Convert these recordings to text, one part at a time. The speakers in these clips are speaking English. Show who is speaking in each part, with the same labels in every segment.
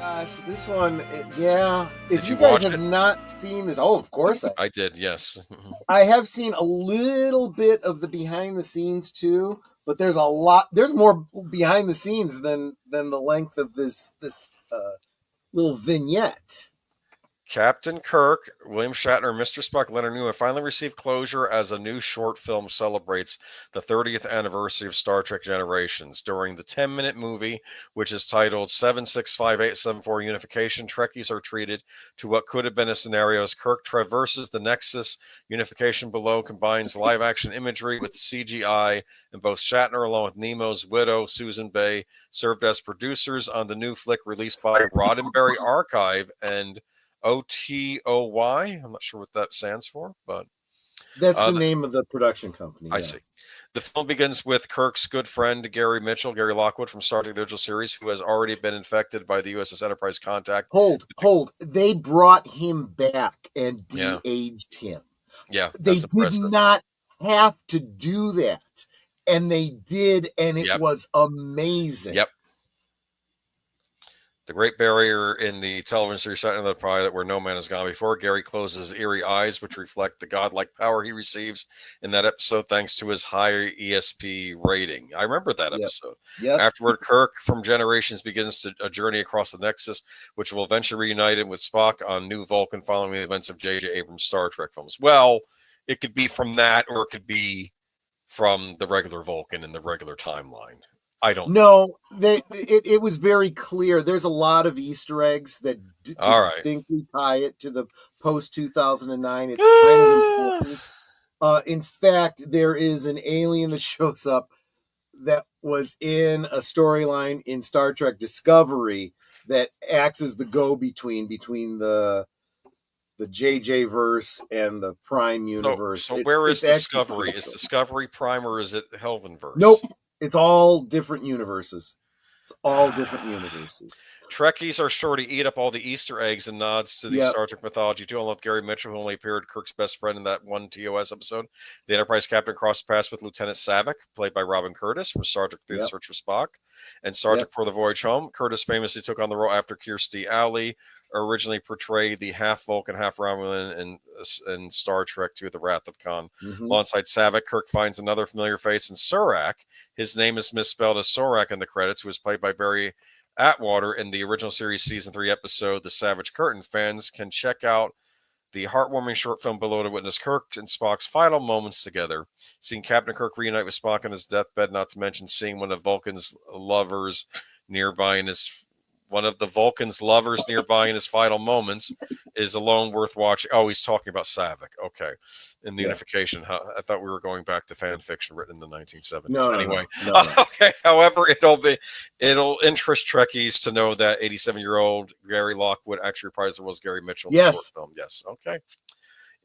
Speaker 1: Gosh, this one, yeah. If
Speaker 2: Did
Speaker 1: you
Speaker 2: you
Speaker 1: guys
Speaker 2: watch
Speaker 1: have
Speaker 2: it?
Speaker 1: not seen this, oh, of course
Speaker 2: I did, yes.
Speaker 1: I have seen a little bit of the behind the scenes too, but there's more behind the scenes than the length of this little vignette.
Speaker 2: Captain Kirk, William Shatner, Mr. Spock, Leonard Nimoy finally received closure as a new short film celebrates the 30th anniversary of Star Trek Generations. During the 10-minute movie, which is titled 765874 Unification, Trekkies are treated to what could have been a scenario as Kirk traverses the Nexus. Unification below combines live-action imagery with CGI, and both Shatner, along with Nemo's widow, Susan Bay, served as producers on the new flick released by Roddenberry Archive and OTOY. I'm not sure what that stands for, but
Speaker 1: that's the name of the production company.
Speaker 2: I see. The film begins with Kirk's good friend Gary Lockwood from Star Trek The Original Series, who has already been infected by the USS Enterprise contact.
Speaker 1: Hold. They brought him back and de-aged him.
Speaker 2: Yeah,
Speaker 1: they did not have to do that, and they did, and it was amazing.
Speaker 2: Yep. The Great Barrier in the television series set in the pilot where no man has gone before. Gary closes eerie eyes, which reflect the godlike power he receives in that episode thanks to his higher ESP rating. I remember that episode.
Speaker 1: Yep.
Speaker 2: Afterward, Kirk from Generations begins a journey across the Nexus, which will eventually reunite him with Spock on New Vulcan following the events of J.J. Abrams' Star Trek films. Well, it could be from that, or it could be from the regular Vulcan in the regular timeline. I don't
Speaker 1: know. It was very clear. There's a lot of Easter eggs that distinctly tie it to the post 2009. It's kind of important. In fact, there is an alien that shows up that was in a storyline in Star Trek Discovery that acts as the go-between between the JJ verse and the Prime universe.
Speaker 2: So where is Discovery? Is Discovery Prime or is it Helvenverse?
Speaker 1: Nope. It's all different universes.
Speaker 2: Trekkies are sure to eat up all the Easter eggs and nods to the Star Trek mythology too. Along with Gary Mitchell, who only appeared Kirk's best friend in that one TOS episode. The Enterprise captain crossed paths with Lieutenant Savick, played by Robin Curtis from Star Trek The Search for Spock, and Star Trek For the Voyage Home. Curtis famously took on the role after Kirstie Alley originally portrayed the half Vulcan, half Romulan in Star Trek II, The Wrath of Khan. Alongside Savick, Kirk finds another familiar face in Surak. His name is misspelled as Sorak in the credits, who was played by Barry Atwater in the original series season 3 episode The Savage Curtain. Fans can check out the heartwarming short film below to witness Kirk and Spock's final moments together. Seeing Captain Kirk reunite with Spock on his deathbed, not to mention seeing one of Vulcan's lovers nearby in his final moments is alone worth watching. Oh, he's talking about Savick. Okay. In the Unification. I thought we were going back to fan fiction written in the 1970s. No. Okay. However, it'll interest Trekkies to know that 87-year-old Gary Lockwood actually reprised the role as Gary Mitchell in the short film. Yes. Okay.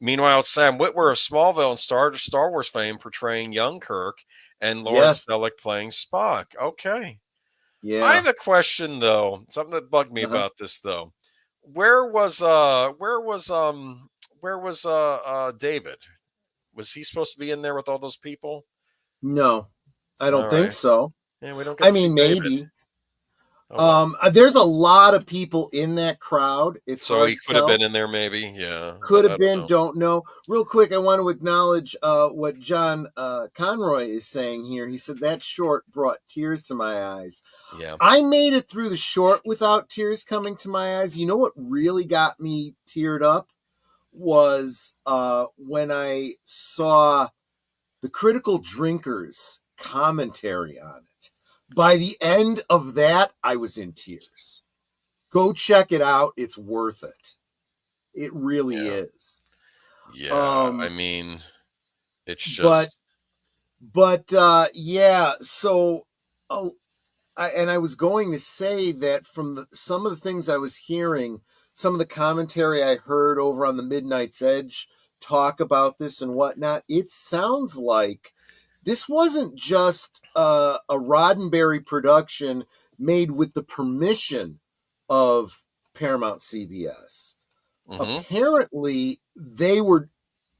Speaker 2: Meanwhile, Sam Witwer of Smallville and Star Wars fame portraying young Kirk and Lauren Selleck playing Spock. Okay.
Speaker 1: Yeah.
Speaker 2: I have a question though. Something that bugged me about this though. Where was David? Was he supposed to be in there with all those people?
Speaker 1: No, I don't think so.
Speaker 2: Yeah, we don't get
Speaker 1: maybe.
Speaker 2: David.
Speaker 1: There's a lot of people in that crowd. It's
Speaker 2: so he could have been in there, maybe. Yeah,
Speaker 1: could have been. Don't know. Real quick, I want to acknowledge what John Conroy is saying here. He said that short brought tears to my eyes.
Speaker 2: Yeah,
Speaker 1: I made it through the short without tears coming to my eyes. You know what really got me teared up was when I saw the Critical Drinkers commentary on it. By the end of that, I was in tears. Go check it out. It's worth it. It really is.
Speaker 2: Yeah, I mean, it's just...
Speaker 1: yeah, so... I was going to say that from some of the things I was hearing, some of the commentary I heard over on the Midnight's Edge talk about this and whatnot, it sounds like this wasn't just a Roddenberry production made with the permission of Paramount CBS. Apparently, they were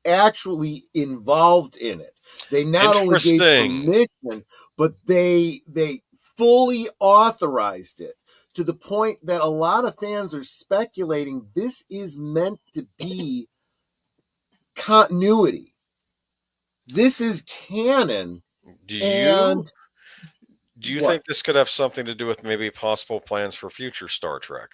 Speaker 1: actually involved in it. They not only gave permission, but they fully authorized it. to the point that a lot of fans are speculating this is meant to be continuity. This is canon.
Speaker 2: Do
Speaker 1: And
Speaker 2: you
Speaker 1: what?
Speaker 2: think this could have something to do with maybe possible plans for future Star Trek?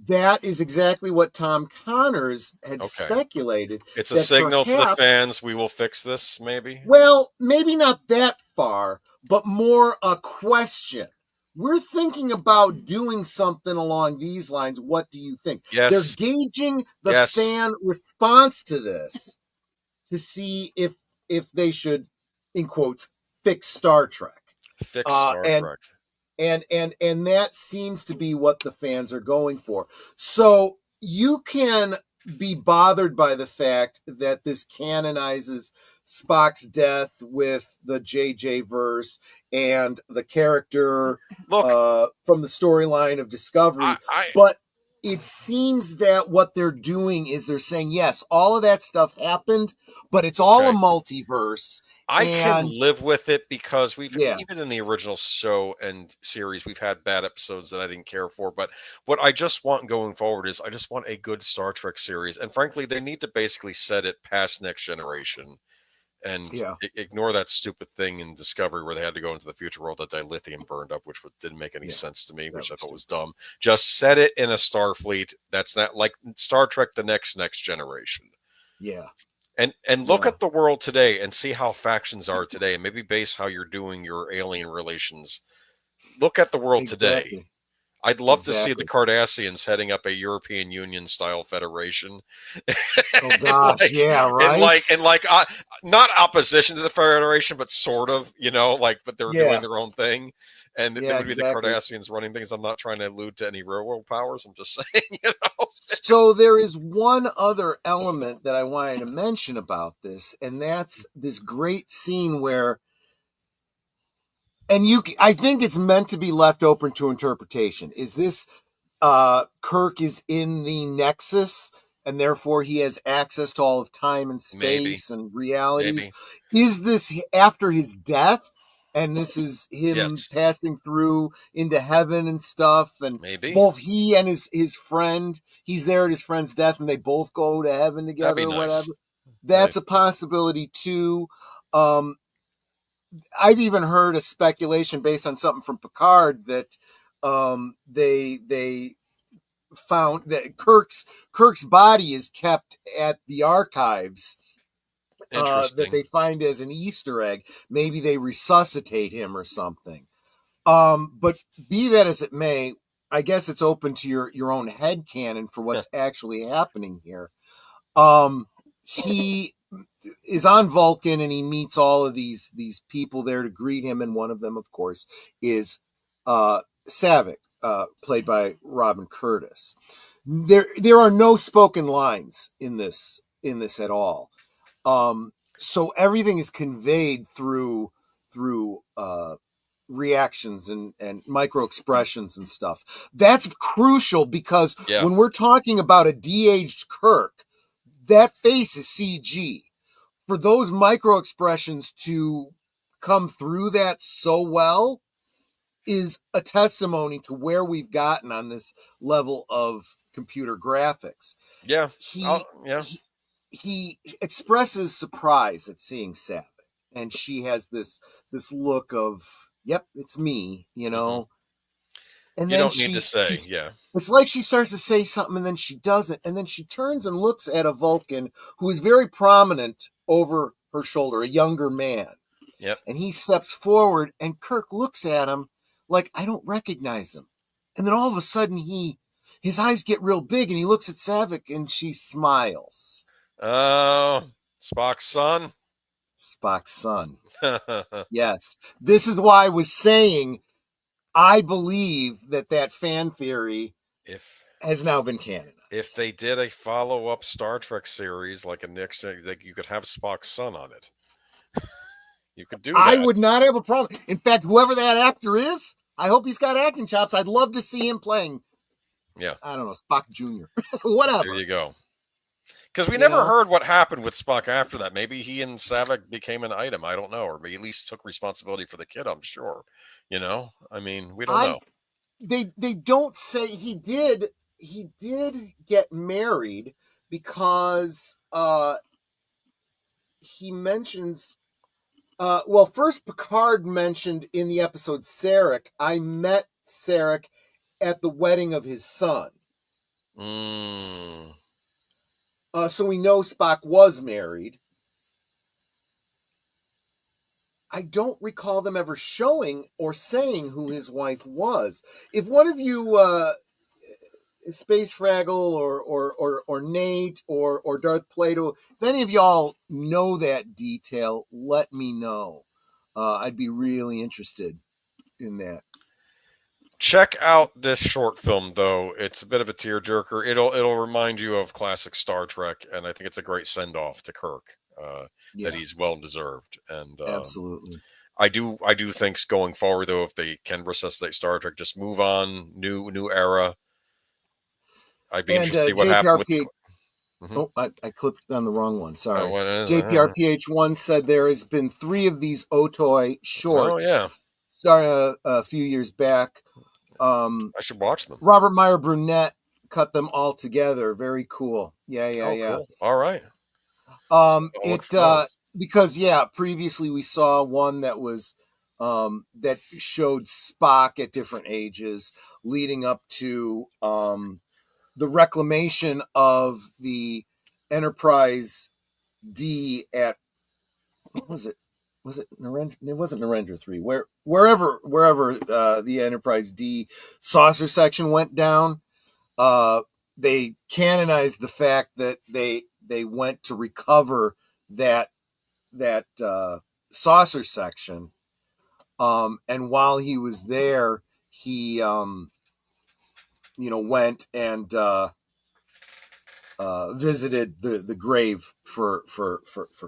Speaker 1: That is exactly what Tom Connors had
Speaker 2: Okay.
Speaker 1: speculated.
Speaker 2: It's a
Speaker 1: that
Speaker 2: signal to the
Speaker 1: perhaps,
Speaker 2: fans, we will fix this, maybe?
Speaker 1: well, maybe not that far, but more a question. We're thinking about doing something along these lines. What do you think?
Speaker 2: Yes.
Speaker 1: They're gauging the fan response to this to see if they should, in quotes, fix Star Trek.
Speaker 2: Fix Star Trek.
Speaker 1: And that seems to be what the fans are going for. So you can be bothered by the fact that this canonizes Spock's death with the JJ verse and the character from the storyline of Discovery. But it seems that what they're doing is they're saying, yes, all of that stuff happened, but it's all a multiverse.
Speaker 2: I can live with it because we've even in the original show and series, we've had bad episodes that I didn't care for. But what I just want going forward is I just want a good Star Trek series. And frankly, they need to basically set it past Next Generation and ignore that stupid thing in Discovery where they had to go into the future world that dilithium burned up, which didn't make any sense to me, which I thought was dumb. Just set it in a Starfleet. That's not like Star Trek, the next Generation.
Speaker 1: Yeah.
Speaker 2: And look at the world today and see how factions are today, and maybe base how you're doing your alien relations. Look at the world today. I'd love to see the Cardassians heading up a European Union style federation.
Speaker 1: Oh gosh, right.
Speaker 2: And not opposition to the Federation, but sort of, but they're doing their own thing. And it would be the Cardassians running things. I'm not trying to allude to any real world powers. I'm just saying,
Speaker 1: So there is one other element that I wanted to mention about this, and that's this great scene where, and I think it's meant to be left open to interpretation. Is this Kirk is in the Nexus, and therefore he has access to all of time and space and realities? Is this after his death? And this is him passing through into heaven and stuff. And both he and his friend, he's there at his friend's death, and they both go to heaven together or whatever. That's a possibility too. I've even heard a speculation based on something from Picard that they found that Kirk's body is kept at the archives. That they find as an Easter egg. Maybe they resuscitate him or something. But be that as it may, I guess it's open to your own headcanon for what's actually happening here. He is on Vulcan and he meets all of these people there to greet him, and one of them, of course, is Savick, played by Robin Curtis. There are no spoken lines in this at all. So everything is conveyed through reactions and micro expressions and stuff. That's crucial because when we're talking about a de-aged Kirk, that face is CG. For those micro expressions to come through that so well is a testimony to where we've gotten on this level of computer graphics. He expresses surprise at seeing Savick, and she has this look of, yep, it's me, And
Speaker 2: you
Speaker 1: then
Speaker 2: don't need to say,
Speaker 1: it's like she starts to say something and then she doesn't, and then she turns and looks at a Vulcan who is very prominent over her shoulder, a younger man.
Speaker 2: Yep.
Speaker 1: And he steps forward, and Kirk looks at him like, I don't recognize him. And then all of a sudden his eyes get real big, and he looks at Savick, and she smiles.
Speaker 2: Oh, Spock's son?
Speaker 1: Spock's son. Yes. This is why I was saying I believe that fan theory has now been canonized.
Speaker 2: If they did a follow-up Star Trek series like a next, you could have Spock's son on it. You could do that.
Speaker 1: I would not have a problem. In fact, whoever that actor is, I hope he's got acting chops. I'd love to see him playing. I don't know, Spock Jr. Whatever.
Speaker 2: There you go. Because we never heard what happened with Spock after that. Maybe he and Savick became an item. I don't know. Or maybe at least took responsibility for the kid, I'm sure. I mean, we don't know.
Speaker 1: they don't say he did get married, because he mentions first Picard mentioned in the episode Sarek, I met Sarek at the wedding of his son. So we know Spock was married. I don't recall them ever showing or saying who his wife was. If one of you, Space Fraggle or Nate or Darth Plato, if any of y'all know that detail, let me know. I'd be really interested in that.
Speaker 2: Check out this short film, though. It's a bit of a tearjerker. It'll remind you of classic Star Trek, and I think it's a great send off to Kirk. That he's well deserved. And
Speaker 1: absolutely,
Speaker 2: I do think going forward, though, if they can resuscitate Star Trek, just move on, new era. I'd be interested to see what happened with.
Speaker 1: Oh, I clicked on the wrong one. Sorry. JPRPH1 said there has been 3 of these Otoi shorts.
Speaker 2: Oh, yeah.
Speaker 1: Started a few years back.
Speaker 2: I should watch them.
Speaker 1: Robert Meyer Brunette cut them all together. Very cool. Yeah.
Speaker 2: Cool. All right.
Speaker 1: Because previously we saw one that was that showed Spock at different ages, leading up to the reclamation of the Enterprise D at, what was it? Was it Narendra? It wasn't Narendra 3. Wherever the Enterprise D saucer section went down, they canonized the fact that they went to recover that saucer section, and while he was there, he went and visited the grave for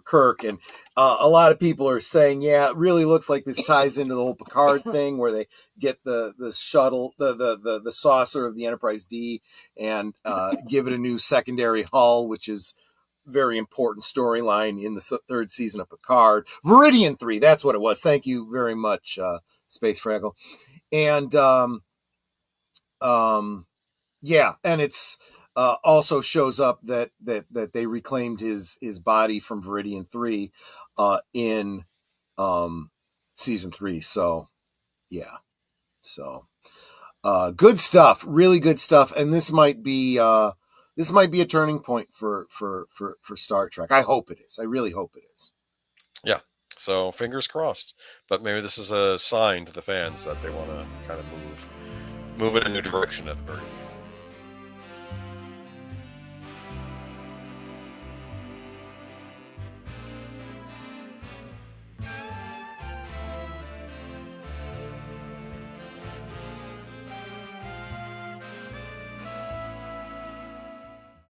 Speaker 1: Kirk, and a lot of people are saying, it really looks like this ties into the whole Picard thing, where they get the shuttle, the saucer of the Enterprise D, and give it a new secondary hull, which is very important storyline in the 3rd season of Picard. Viridian 3, that's what it was. Thank you very much, Space Fraggle. And and it's also shows up that they reclaimed his body from Viridian 3 in season 3. So good stuff, really good stuff. And this might be a turning point for Star Trek. I hope it is. I really hope it is.
Speaker 2: Yeah. So fingers crossed. But maybe this is a sign to the fans that they want to kind of move in a new direction at the very least.